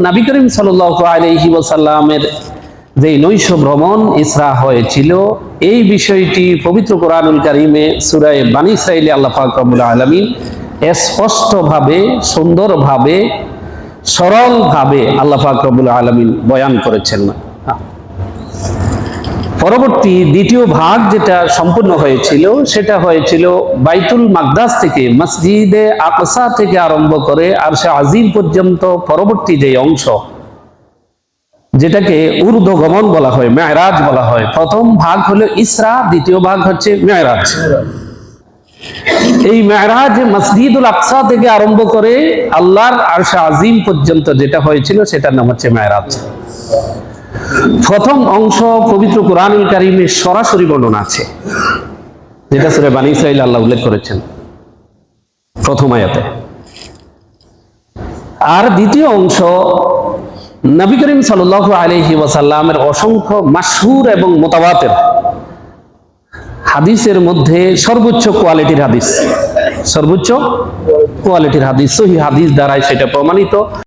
নবী করিম সাল্লাল্লাহু আলাইহি ওয়াসাল্লামের যে নৈশ ভ্রমণ ইসরা হয়েছিল, এই বিষয়টি পবিত্র কোরআনুল কারীমে সূরা বনী ইসরাঈলে আল্লাহ পাক রব্বুল আলামিন স্পষ্টভাবে, সুন্দরভাবে, সরলভাবে আল্লাহ পাক রব্বুল আলামিন বয়ান করেছেন। পরবর্তী দ্বিতীয় ভাগ যেটা সম্পূর্ণ হয়েছিল, সেটা হয়েছিল বাইতুল মাকদাস থেকে, মসজিদে আকসা থেকে আরম্ভ করে আরশে আজিম পর্যন্ত পরবর্তী যে অংশ, যেটাকে ঊর্ধ্বগমন বলা হয়, মেরাজ বলা হয়। প্রথম ভাগ হলো ইসরা, দ্বিতীয় ভাগ হচ্ছে মেরাজ। এই মেরাজ মসজিদুল আকসা থেকে আরম্ভ করে আল্লাহর আরশে আজিম পর্যন্ত যেটা হয়েছিল, সেটার নাম হচ্ছে মেরাজ। প্রথম অংশ পবিত্র কোরআনুল কারীমে সরাসরি বর্ণনা আছে, যেটা সূরা বনী ইসরাঈল আল্লাহ উল্লেখ করেছেন প্রথম আয়াতে। আর দ্বিতীয় অংশ নবী করিম সাল্লাল্লাহু আলাইহি ওয়াসাল্লামের অসংখ্য মাশহুর এবং মুতাওয়াতির হাদিসের মধ্যে সর্বোচ্চ কোয়ালিটির হাদিস, সর্বোচ্চ কোয়ালিটির হাদিস, সহিহ হাদিস দ্বারাই সেটা প্রমাণিত।